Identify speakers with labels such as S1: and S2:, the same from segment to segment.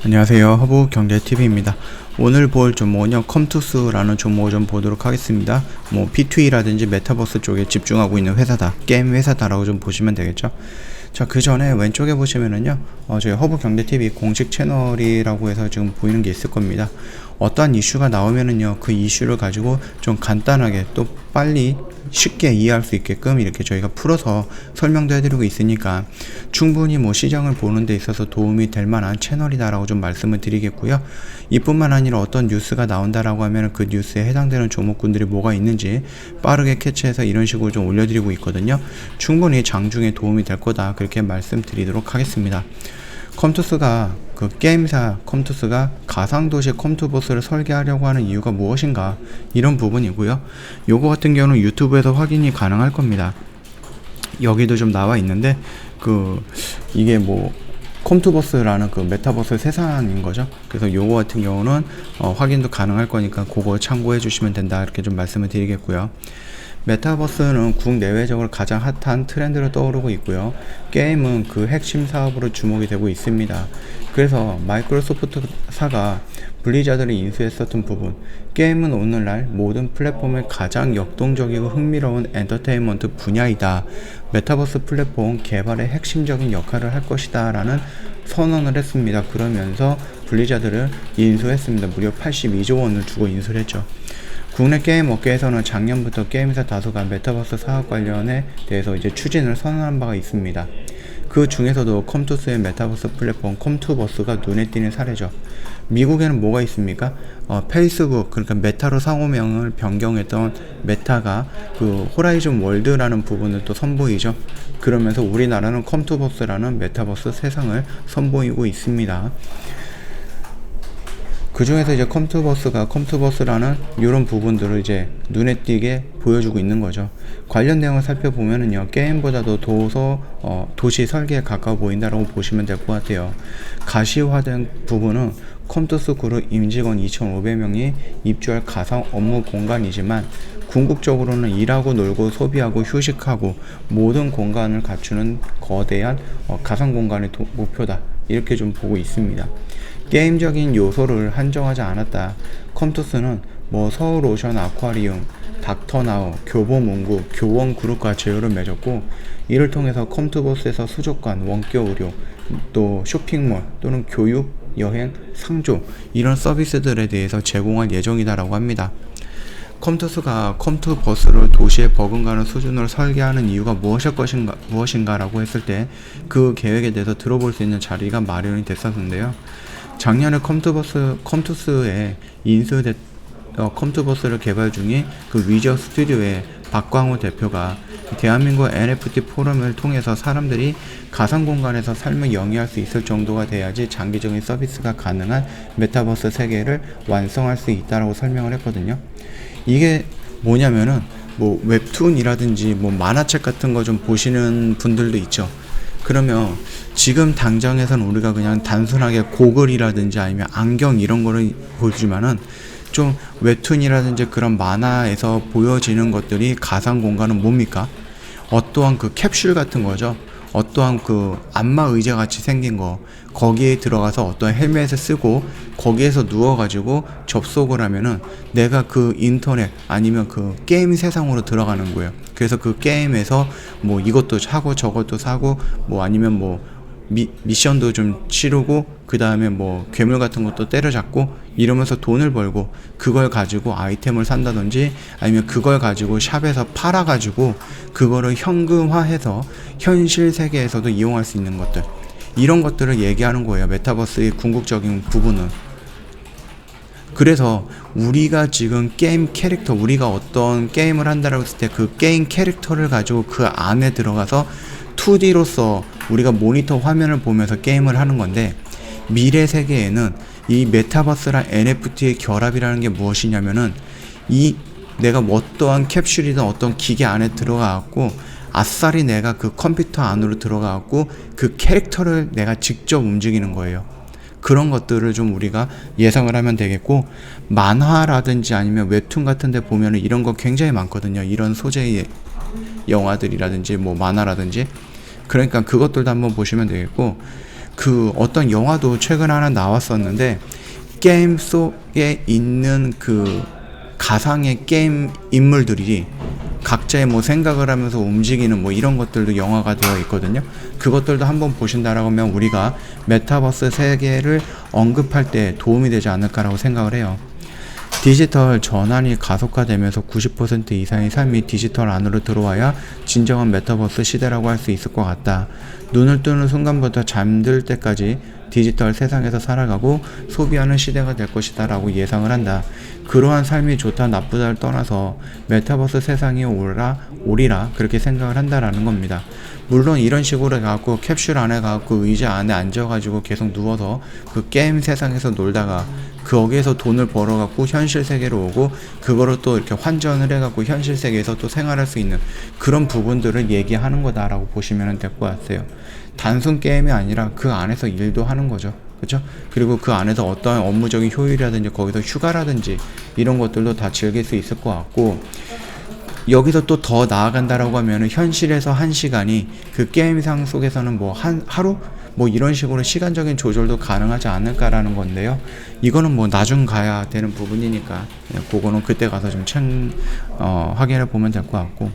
S1: 안녕하세요. 허브경제TV입니다. 오늘 볼 종목은요, 컴투스라는 종목을 좀 보도록 하겠습니다. P2E라든지 메타버스 쪽에 집중하고 있는 회사다, 게임 회사다라고 좀 보시면 되겠죠. 자, 그 전에 왼쪽에 보시면은요, 저희 허브경제TV 공식 채널이라고 해서 지금 보이는 게 있을 겁니다. 어떠한 이슈가 나오면은요, 그 이슈를 가지고 좀 간단하게 또 빨리 쉽게 이해할 수 있게끔 이렇게 저희가 풀어서 설명도 해드리고 있으니까 충분히 시장을 보는 데 있어서 도움이 될 만한 채널이다라고 좀 말씀을 드리겠고요. 이뿐만 아니라 어떤 뉴스가 나온다라고 하면 그 뉴스에 해당되는 종목군들이 뭐가 있는지 빠르게 캐치해서 이런 식으로 좀 올려드리고 있거든요. 충분히 장중에 도움이 될 거다, 그렇게 말씀드리도록 하겠습니다. 컴투스가 게임사 컴투스가 가상도시 컴투버스를 설계하려고 하는 이유가 무엇인가, 이런 부분이고요. 요거 같은 경우는 유튜브에서 확인이 가능할 겁니다. 여기도 좀 나와 있는데 이게 컴투버스라는 메타버스 세상인 거죠. 그래서 요거 같은 경우는 확인도 가능할 거니까 그거 참고해 주시면 된다, 이렇게 좀 말씀을 드리겠고요. 메타버스는 국내외적으로 가장 핫한 트렌드로 떠오르고 있고요. 게임은 그 핵심 사업으로 주목이 되고 있습니다. 그래서 마이크로소프트사가 블리자드를 인수했었던 부분, 게임은 오늘날 모든 플랫폼의 가장 역동적이고 흥미로운 엔터테인먼트 분야이다, 메타버스 플랫폼 개발의 핵심적인 역할을 할 것이다 라는 선언을 했습니다. 그러면서 블리자드를 인수했습니다. 무려 82조 원을 주고 인수를 했죠. 국내 게임 업계에서는 작년부터 게임사 다수가 메타버스 사업 관련에 대해서 추진을 선언한 바가 있습니다. 그 중에서도 컴투스의 메타버스 플랫폼 컴투버스가 눈에 띄는 사례죠. 미국에는 뭐가 있습니까? 페이스북, 그러니까 메타로 상호명을 변경했던 메타가 호라이즌 월드라는 부분을 또 선보이죠. 그러면서 우리나라는 컴투버스라는 메타버스 세상을 선보이고 있습니다. 그 중에서 컴투버스라는 이런 부분들을 눈에 띄게 보여주고 있는 거죠. 관련 내용을 살펴보면은요, 게임보다도 도시 설계에 가까워 보인다라고 보시면 될 것 같아요. 가시화된 부분은 컴투스 그룹 임직원 2,500명이 입주할 가상 업무 공간이지만 궁극적으로는 일하고 놀고 소비하고 휴식하고 모든 공간을 갖추는 거대한 가상 공간의 목표다, 이렇게 좀 보고 있습니다. 게임적인 요소를 한정하지 않았다. 컴투스는 서울오션 아쿠아리움, 닥터나우, 교보문고, 교원그룹과 제휴를 맺었고, 이를 통해서 컴투버스에서 수족관, 원격 의료, 또 쇼핑몰 또는 교육, 여행, 상조, 이런 서비스들에 대해서 제공할 예정이다라고 합니다. 컴투스가 컴투버스를 도시에 버금가는 수준으로 설계하는 이유가 무엇인가라고 했을 때 그 계획에 대해서 들어볼 수 있는 자리가 마련이 됐었는데요. 작년에 컴투스에 인수된 컴투버스를 개발 중인 위저 스튜디오의 박광호 대표가 대한민국 NFT 포럼을 통해서 사람들이 가상 공간에서 삶을 영위할 수 있을 정도가 돼야지 장기적인 서비스가 가능한 메타버스 세계를 완성할 수 있다라고 설명을 했거든요. 이게 뭐냐면은 웹툰이라든지 만화책 같은 거 좀 보시는 분들도 있죠. 그러면 지금 당장에서는 우리가 그냥 단순하게 고글이라든지 아니면 안경 이런 거를 보여주지만은 좀 웹툰이라든지 그런 만화에서 보여지는 것들이 가상 공간은 뭡니까? 어떠한 캡슐 같은 거죠. 어떠한 안마 의자 같이 생긴 거, 거기에 들어가서 어떤 헬멧을 쓰고 거기에서 누워가지고 접속을 하면은 내가 인터넷 아니면 게임 세상으로 들어가는 거예요. 그래서 게임에서 이것도 사고 저것도 사고 아니면 미션도 좀 치르고 그 다음에 괴물 같은 것도 때려잡고 이러면서 돈을 벌고 그걸 가지고 아이템을 산다든지 아니면 그걸 가지고 샵에서 팔아가지고 그거를 현금화해서 현실 세계에서도 이용할 수 있는 것들, 이런 것들을 얘기하는 거예요. 메타버스의 궁극적인 부분은. 그래서 우리가 지금 게임 캐릭터, 우리가 어떤 게임을 한다라고 했을 때 그 게임 캐릭터를 가지고 그 안에 들어가서 2D로서 우리가 모니터 화면을 보면서 게임을 하는 건데, 미래 세계에는 이 메타버스랑 NFT의 결합이라는 게 무엇이냐면은 내가 어떠한 캡슐이든 어떤 기계 안에 들어가갖고 아싸리 내가 컴퓨터 안으로 들어가갖고 그 캐릭터를 내가 직접 움직이는 거예요. 그런 것들을 좀 우리가 예상을 하면 되겠고, 만화라든지 아니면 웹툰 같은 데 보면은 이런 거 굉장히 많거든요. 이런 소재의 영화들이라든지 만화라든지. 그러니까 그것들도 한번 보시면 되겠고, 그 어떤 영화도 최근 하나 나왔었는데 게임 속에 있는 그 가상의 게임 인물들이 각자의 뭐 생각을 하면서 움직이는 뭐 이런 것들도 영화가 되어 있거든요. 그것들도 한번 보신다라고 하면 우리가 메타버스 세계를 언급할 때 도움이 되지 않을까라고 생각을 해요. 디지털 전환이 가속화되면서 90% 이상의 삶이 디지털 안으로 들어와야 진정한 메타버스 시대라고 할 수 있을 것 같다. 눈을 뜨는 순간부터 잠들 때까지 디지털 세상에서 살아가고 소비하는 시대가 될 것이다 라고 예상을 한다. 그러한 삶이 좋다 나쁘다를 떠나서 메타버스 세상이 오리라 그렇게 생각을 한다라는 겁니다. 물론 이런 식으로 해갖고 캡슐 안에 가갖고 의자 안에 앉아가지고 계속 누워서 그 게임 세상에서 놀다가 거기에서 돈을 벌어갖고 현실 세계로 오고 그거를 또 이렇게 환전을 해갖고 현실 세계에서 또 생활할 수 있는 그런 부분들을 얘기하는 거다라고 보시면 될 것 같아요. 단순 게임이 아니라 그 안에서 일도 하는 거죠. 그렇죠? 그리고 그 안에서 어떤 업무적인 효율이라든지 거기서 휴가라든지 이런 것들도 다 즐길 수 있을 것 같고, 여기서 또 더 나아간다라고 하면은 현실에서 1시간이 그 게임상 속에서는 뭐 하루? 뭐 이런 식으로 시간적인 조절도 가능하지 않을까라는 건데요. 이거는 뭐 나중 가야 되는 부분이니까 그거는 그때 가서 좀 확인해 보면 될 것 같고,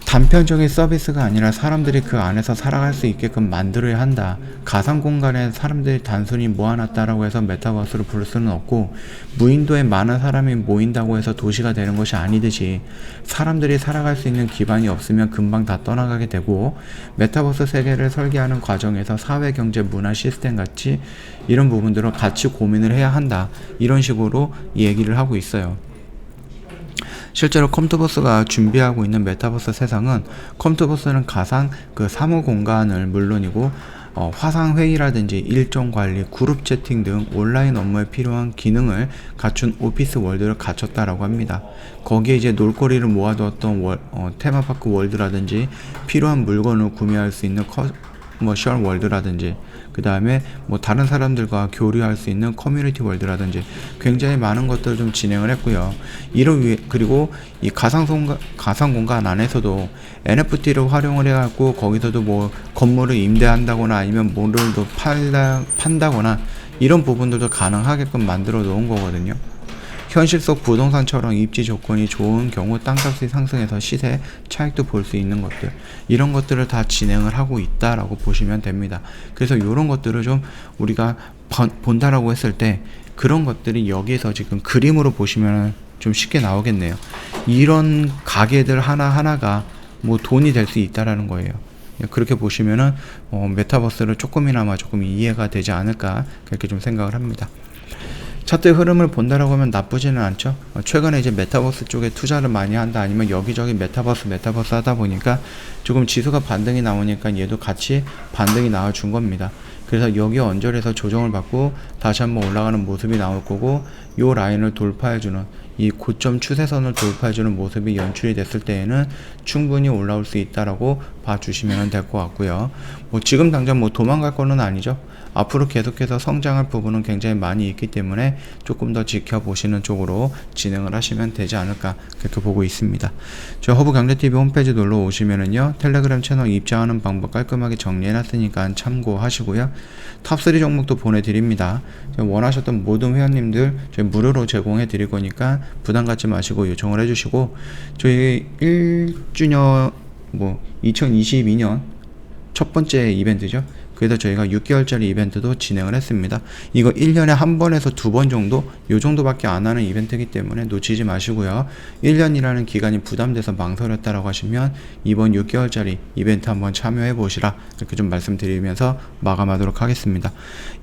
S1: 단편적인 서비스가 아니라 사람들이 그 안에서 살아갈 수 있게끔 만들어야 한다. 가상 공간에 사람들이 단순히 모아놨다라고 해서 메타버스를 부를 수는 없고, 무인도에 많은 사람이 모인다고 해서 도시가 되는 것이 아니듯이 사람들이 살아갈 수 있는 기반이 없으면 금방 다 떠나가게 되고, 메타버스 세계를 설계하는 과정에서 사회, 경제, 문화 시스템 같이 이런 부분들을 같이 고민을 해야 한다. 이런 식으로 얘기를 하고 있어요. 실제로 컴투버스가 준비하고 있는 메타버스 세상은, 컴투버스는 가상 그 사무 공간을 물론이고 화상 회의라든지 일정 관리, 그룹 채팅 등 온라인 업무에 필요한 기능을 갖춘 오피스 월드를 갖췄다라고 합니다. 거기에 이제 놀거리를 모아두었던 테마파크 월드라든지 필요한 물건을 구매할 수 있는 커머셜 월드라든지, 그 다음에 뭐 다른 사람들과 교류할 수 있는 커뮤니티 월드라든지 굉장히 많은 것들을 좀 진행을 했고요. 그리고 이 가상 공간 안에서도 NFT를 활용을 해갖고 거기서도 뭐 건물을 임대한다거나 아니면 뭐를 더 판다거나 이런 부분들도 가능하게끔 만들어 놓은 거거든요. 현실 속 부동산처럼 입지 조건이 좋은 경우 땅값이 상승해서 시세 차익도 볼 수 있는 것들, 이런 것들을 다 진행을 하고 있다라고 보시면 됩니다. 그래서 이런 것들을 좀 우리가 본다라고 했을 때 그런 것들이 여기에서 지금 그림으로 보시면 좀 쉽게 나오겠네요. 이런 가게들 하나하나가 뭐 돈이 될 수 있다라는 거예요. 그렇게 보시면은 메타버스를 조금이나마 조금 이해가 되지 않을까 그렇게 좀 생각을 합니다. 차트의 흐름을 본다라고 하면 나쁘지는 않죠. 최근에 이제 메타버스 쪽에 투자를 많이 한다, 아니면 여기저기 메타버스 하다 보니까 조금 지수가 반등이 나오니까 얘도 같이 반등이 나와준 겁니다. 그래서 여기 언저리에서 조정을 받고 다시 한번 올라가는 모습이 나올 거고, 요 라인을 돌파해주는 이 고점 추세선을 돌파해주는 모습이 연출이 됐을 때에는 충분히 올라올 수 있다라고 봐주시면 될 것 같고요. 뭐 지금 당장 뭐 도망갈 거는 아니죠. 앞으로 계속해서 성장할 부분은 굉장히 많이 있기 때문에 조금 더 지켜보시는 쪽으로 진행을 하시면 되지 않을까 그렇게 보고 있습니다. 저 허브경제TV 홈페이지 놀러 오시면은요, 텔레그램 채널 입장하는 방법 깔끔하게 정리해놨으니까 참고하시고요. 탑3 종목도 보내드립니다. 원하셨던 모든 회원님들 저희 무료로 제공해드릴 거니까 부담 갖지 마시고 요청을 해주시고, 저희 1주년 2022년 첫 번째 이벤트죠. 그래서 저희가 6개월짜리 이벤트도 진행을 했습니다. 이거 1년에 한 번에서 2번 정도, 요 정도밖에 안 하는 이벤트이기 때문에 놓치지 마시고요. 1년이라는 기간이 부담돼서 망설였다라고 하시면 이번 6개월짜리 이벤트 한번 참여해 보시라, 이렇게 좀 말씀드리면서 마감하도록 하겠습니다.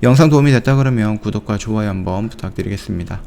S1: 영상 도움이 됐다 그러면 구독과 좋아요 한번 부탁드리겠습니다.